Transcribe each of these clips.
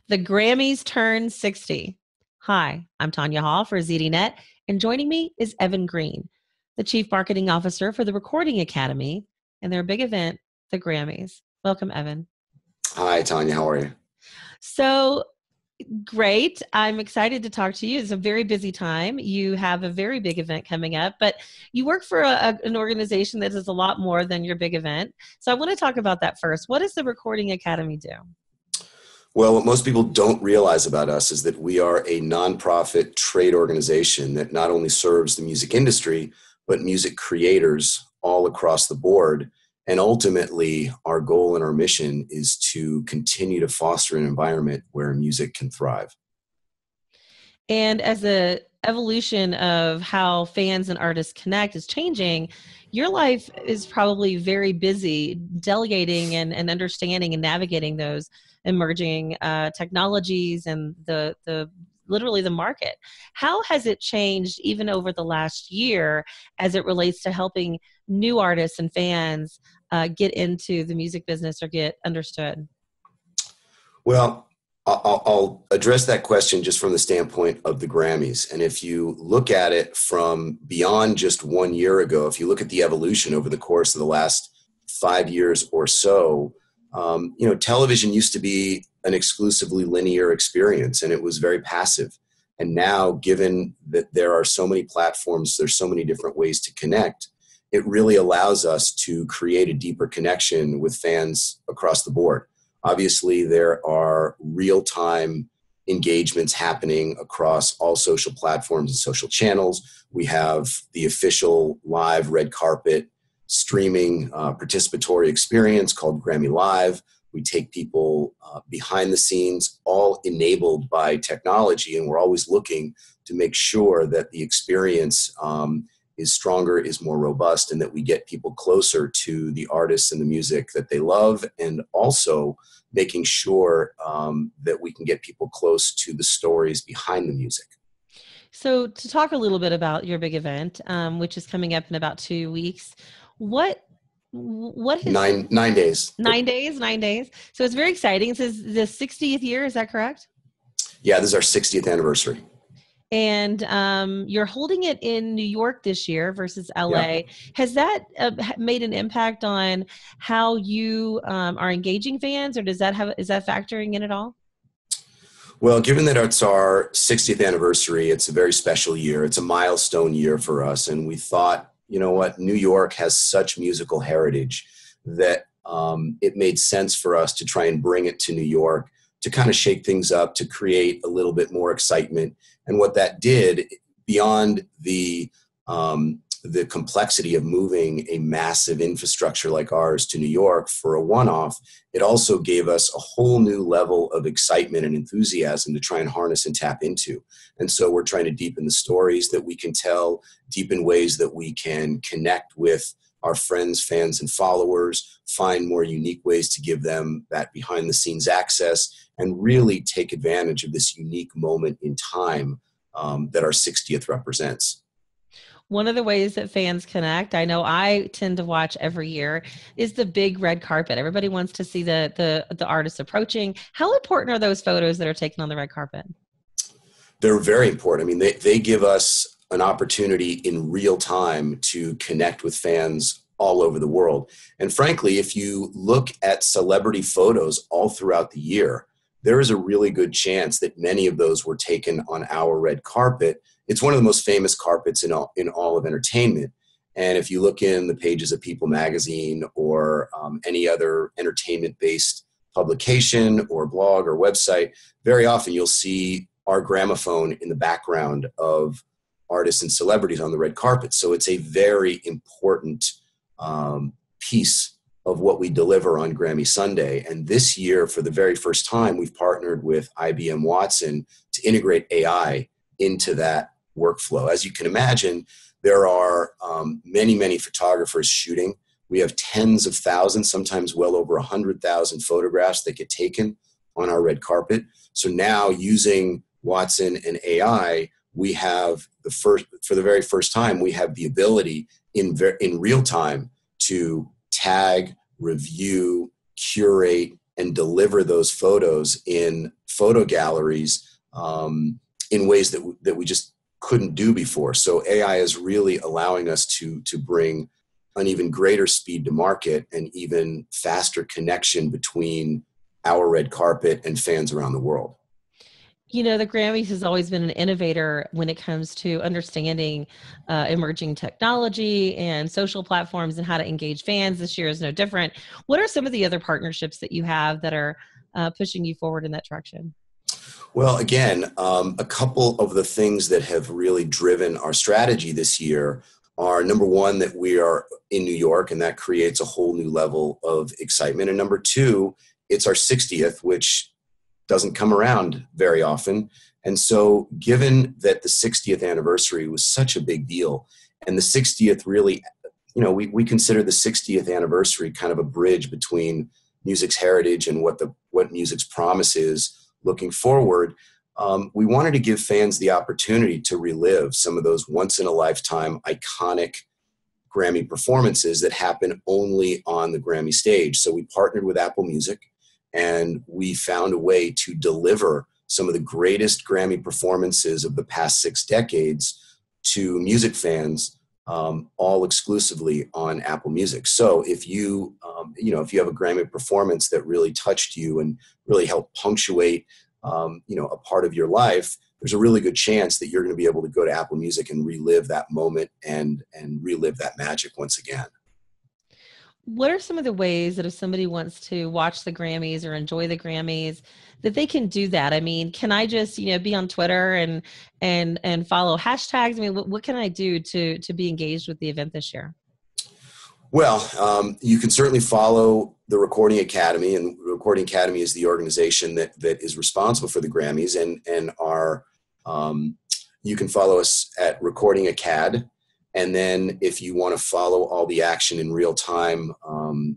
The Grammys turn 60. Hi, I'm Tanya Hall for ZDNet, and joining me is Evan Greene, the Chief Marketing Officer for the Recording Academy and their big event, the Grammys. Welcome, Evan. Hi, Tanya. How are you? So great. I'm excited to talk to you. It's a very busy time. You have a very big event coming up, but you work for an organization that does a lot more than your big event. So I want to talk about that first. What does the Recording Academy do? Well, what most people don't realize about us is that we are a nonprofit trade organization that not only serves the music industry, but music creators all across the board. And ultimately, our goal and our mission is to continue to foster an environment where music can thrive. And as the evolution of how fans and artists connect is changing, your life is probably very busy delegating and understanding and navigating those emerging technologies and the literally the market. How has it changed even over the last year as it relates to helping new artists and fans get into the music business or get understood? Well, I'll address that question just from the standpoint of the Grammys. And if you look at it from beyond just 1 year ago, if you look at the evolution over the course of the last 5 years or so, television used to be an exclusively linear experience and it was very passive. And now, given that there are so many platforms, there's so many different ways to connect, it really allows us to create a deeper connection with fans across the board. Obviously, there are real-time engagements happening across all social platforms and social channels. We have the official live red carpet streaming participatory experience called Grammy Live. We take people behind the scenes, all enabled by technology, and we're always looking to make sure that the experience is stronger, is more robust, and that we get people closer to the artists and the music that they love, and also making sure that we can get people close to the stories behind the music. So to talk a little bit about your big event, which is coming up in about 2 weeks, what has Nine days. 9 days, 9 days. So it's very exciting. This is the 60th year. Is that correct? Yeah, this is our 60th anniversary. And you're holding it in New York this year versus LA. Yeah. Has that made an impact on how you are engaging fans, or is that factoring in at all? Well, given that it's our 60th anniversary, it's a very special year. It's a milestone year for us. And we thought, you know what, New York has such musical heritage that it made sense for us to try and bring it to New York to kind of shake things up, to create a little bit more excitement. And what that did, beyond the complexity of moving a massive infrastructure like ours to New York for a one-off, it also gave us a whole new level of excitement and enthusiasm to try and harness and tap into. And so we're trying to deepen the stories that we can tell, deepen ways that we can connect with our friends, fans, and followers, find more unique ways to give them that behind the scenes access, and really take advantage of this unique moment in time that our 60th represents. One of the ways that fans connect, I know I tend to watch every year, is the big red carpet. Everybody wants to see the artists approaching. How important are those photos that are taken on the red carpet? They're very important. I mean, they give us an opportunity in real time to connect with fans all over the world. And frankly, if you look at celebrity photos all throughout the year, there is a really good chance that many of those were taken on our red carpet. It's one of the most famous carpets in all of entertainment. And if you look in the pages of People magazine or any other entertainment-based publication or blog or website, very often you'll see our gramophone in the background of artists and celebrities on the red carpet. So it's a very important piece of what we deliver on Grammy Sunday. And this year, for the very first time, we've partnered with IBM Watson to integrate AI into that workflow. As you can imagine, there are many, many photographers shooting. We have tens of thousands, sometimes well over 100,000 photographs that get taken on our red carpet. So now, using Watson and AI, we have for the very first time, we have the ability in real time to tag, review, curate, and deliver those photos in photo galleries in ways that we just couldn't do before. So AI is really allowing us to bring an even greater speed to market and even faster connection between our red carpet and fans around the world. The Grammys has always been an innovator when it comes to understanding emerging technology and social platforms and how to engage fans. This year is no different. What are some of the other partnerships that you have that are pushing you forward in that direction? Well, again, a couple of the things that have really driven our strategy this year are, number one, that we are in New York, and that creates a whole new level of excitement. And number two, it's our 60th, which doesn't come around very often. And so given that the 60th anniversary was such a big deal, and the 60th really, we consider the 60th anniversary kind of a bridge between music's heritage and what music's promise is looking forward. We wanted to give fans the opportunity to relive some of those once-in-a-lifetime iconic Grammy performances that happen only on the Grammy stage. So we partnered with Apple Music, and we found a way to deliver some of the greatest Grammy performances of the past 6 decades to music fans, all exclusively on Apple Music. So if you have a Grammy performance that really touched you and really helped punctuate, a part of your life, there's a really good chance that you're going to be able to go to Apple Music and relive that moment and relive that magic once again. What are some of the ways that if somebody wants to watch the Grammys or enjoy the Grammys, that they can do that? I mean, can I just, be on Twitter and follow hashtags? I mean, what can I do to be engaged with the event this year? Well, you can certainly follow the Recording Academy, and the Recording Academy is the organization that is responsible for the Grammys, and you can follow us at Recording Acad. And then if you want to follow all the action in real time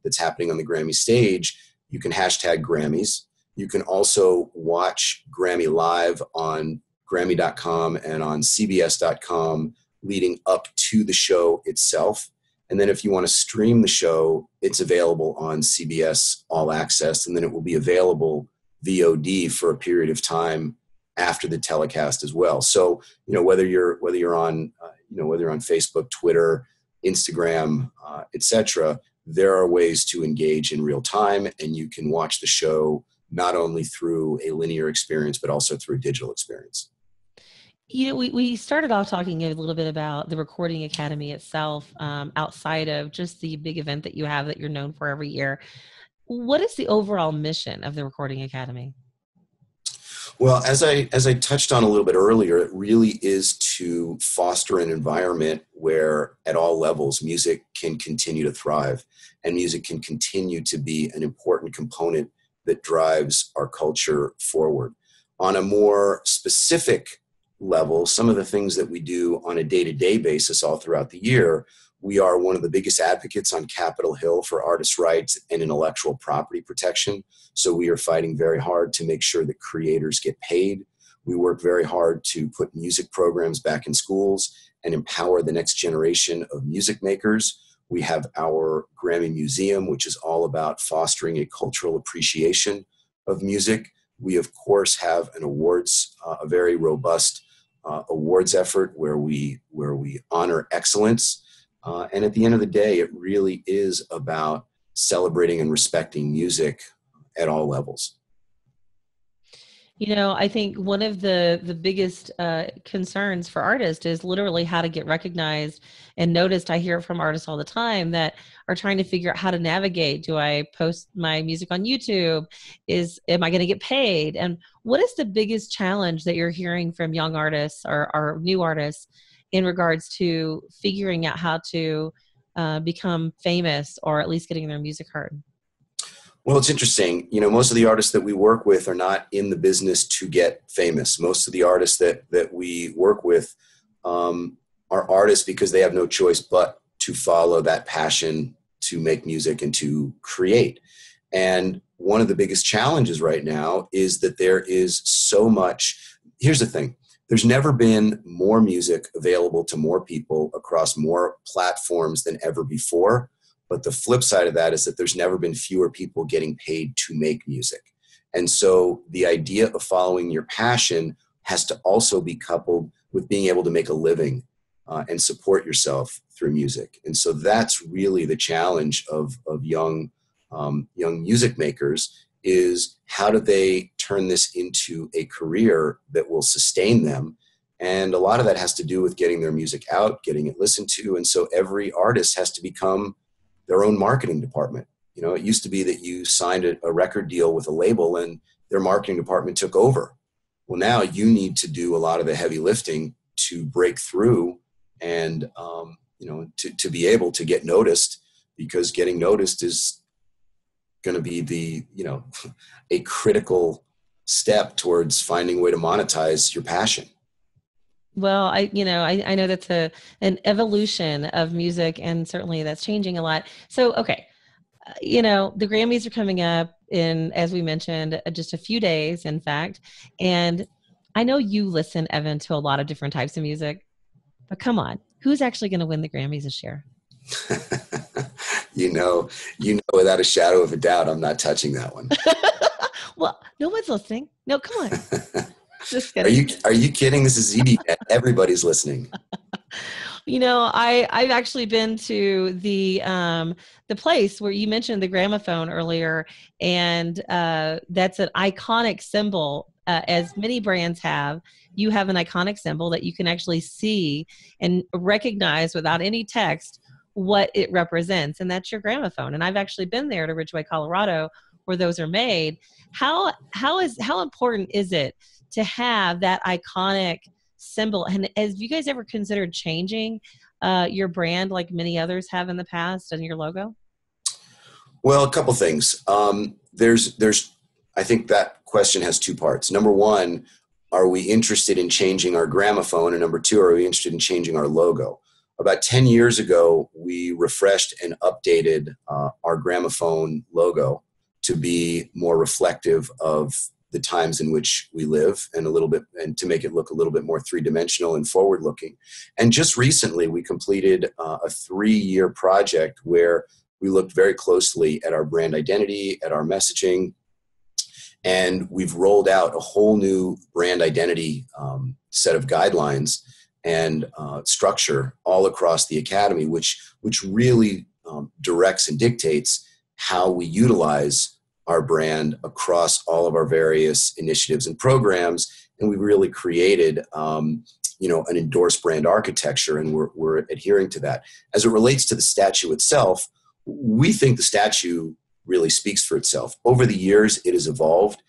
that's happening on the Grammy stage, you can hashtag Grammys. You can also watch Grammy Live on Grammy.com and on CBS.com leading up to the show itself. And then if you want to stream the show, it's available on CBS All Access, and then it will be available VOD for a period of time after the telecast as well. So, whether you're on Facebook, Twitter, Instagram, etc., there are ways to engage in real time, and you can watch the show not only through a linear experience, but also through a digital experience. We started off talking a little bit about the Recording Academy itself, outside of just the big event that you have that you're known for every year. What is the overall mission of the Recording Academy? Well, as I touched on a little bit earlier, it really is to foster an environment where at all levels music can continue to thrive and music can continue to be an important component that drives our culture forward. On a more specific level, some of the things that we do on a day-to-day basis all throughout the year, we are one of the biggest advocates on Capitol Hill for artists' rights and intellectual property protection. So we are fighting very hard to make sure that creators get paid. We work very hard to put music programs back in schools and empower the next generation of music makers. We have our Grammy Museum, which is all about fostering a cultural appreciation of music. We, of course, have an awards, a very robust awards effort where we honor excellence. And at the end of the day, it really is about celebrating and respecting music at all levels. I think one of the biggest concerns for artists is literally how to get recognized and noticed. I hear it from artists all the time that are trying to figure out how to navigate. Do I post my music on YouTube? Am I going to get paid? And what is the biggest challenge that you're hearing from young artists or new artists in regards to figuring out how to become famous or at least getting their music heard? Well, it's interesting. Most of the artists that we work with are not in the business to get famous. Most of the artists that we work with are artists because they have no choice but to follow that passion to make music and to create. And one of the biggest challenges right now is that there is so much. Here's the thing. There's never been more music available to more people across more platforms than ever before. But the flip side of that is that there's never been fewer people getting paid to make music. And so the idea of following your passion has to also be coupled with being able to make a living and support yourself through music. And so that's really the challenge of young music makers, is how do they turn this into a career that will sustain them? And a lot of that has to do with getting their music out, getting it listened to. And so every artist has to become their own marketing department. You know, it used to be that you signed a record deal with a label and their marketing department took over. Well, now you need to do a lot of the heavy lifting to break through and, to be able to get noticed, because getting noticed is going to be a critical step towards finding a way to monetize your passion. Well, I know that's an evolution of music, and certainly that's changing a lot. So, okay, the Grammys are coming up in, as we mentioned, just a few days, in fact. And I know you listen, Evan, to a lot of different types of music, but come on, who's actually going to win the Grammys this year? you know, without a shadow of a doubt, I'm not touching that one. Well, no one's listening. No, come on. Just kidding. Are you kidding? This is ZDNet. Everybody's listening. I've actually been to the place where you mentioned the gramophone earlier, and that's an iconic symbol. As many brands have, you have an iconic symbol that you can actually see and recognize without any text what it represents, and that's your gramophone. And I've actually been there to Ridgeway, Colorado, where those are made. How important is it to have that iconic symbol? And have you guys ever considered changing your brand like many others have in the past, and your logo? Well, a couple things. I think that question has two parts. Number one, are we interested in changing our gramophone? And number two, are we interested in changing our logo? About 10 years ago, we refreshed and updated our gramophone logo to be more reflective of the times in which we live, and to make it look a little bit more three-dimensional and forward-looking. And just recently, we completed a 3-year project where we looked very closely at our brand identity, at our messaging, and we've rolled out a whole new brand identity set of guidelines and structure all across the Academy, which really directs and dictates how we utilize our brand across all of our various initiatives and programs. And we've really created, an endorsed brand architecture, and we're adhering to that. As it relates to the statue itself, we think the statue really speaks for itself. Over the years, it has evolved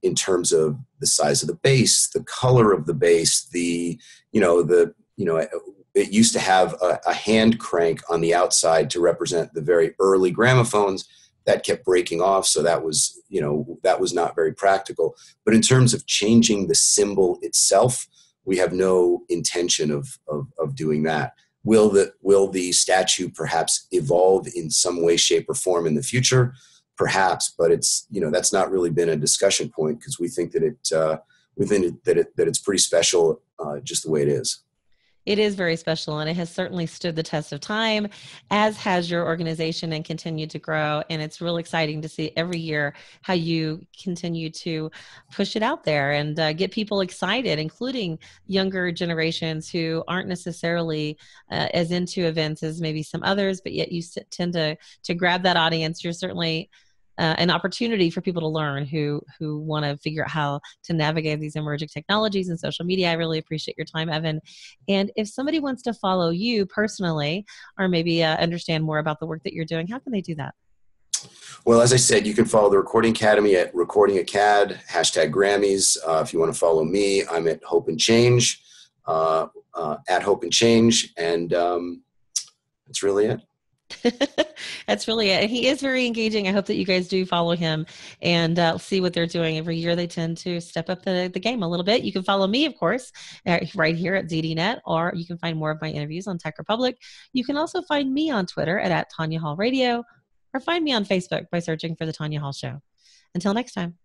in terms of the size of the base, the color of the base, it used to have a hand crank on the outside to represent the very early gramophones. That kept breaking off, so that was not very practical. But in terms of changing the symbol itself, we have no intention of doing that. Will the statue perhaps evolve in some way, shape, or form in the future? Perhaps, but it's that's not really been a discussion point, because we think that it's pretty special just the way it is. It is very special, and it has certainly stood the test of time, as has your organization, and continued to grow. And it's real exciting to see every year how you continue to push it out there and get people excited, including younger generations who aren't necessarily as into events as maybe some others, but yet you tend to grab that audience. You're certainly an opportunity for people to learn who want to figure out how to navigate these emerging technologies and social media. I really appreciate your time, Evan. And if somebody wants to follow you personally, or maybe understand more about the work that you're doing, how can they do that? Well, as I said, you can follow the Recording Academy at Recording Acad, #Grammys. If you want to follow me, I'm at Hope and Change, at Hope and Change. And that's really it. That's really it. He is very engaging. I hope that you guys do follow him and see what they're doing. Every year they tend to step up the game a little bit. You can follow me, of course, right here at ZDNet, or you can find more of my interviews on Tech Republic. You can also find me on Twitter at Tanya Hall Radio, or find me on Facebook by searching for The Tanya Hall Show. Until next time.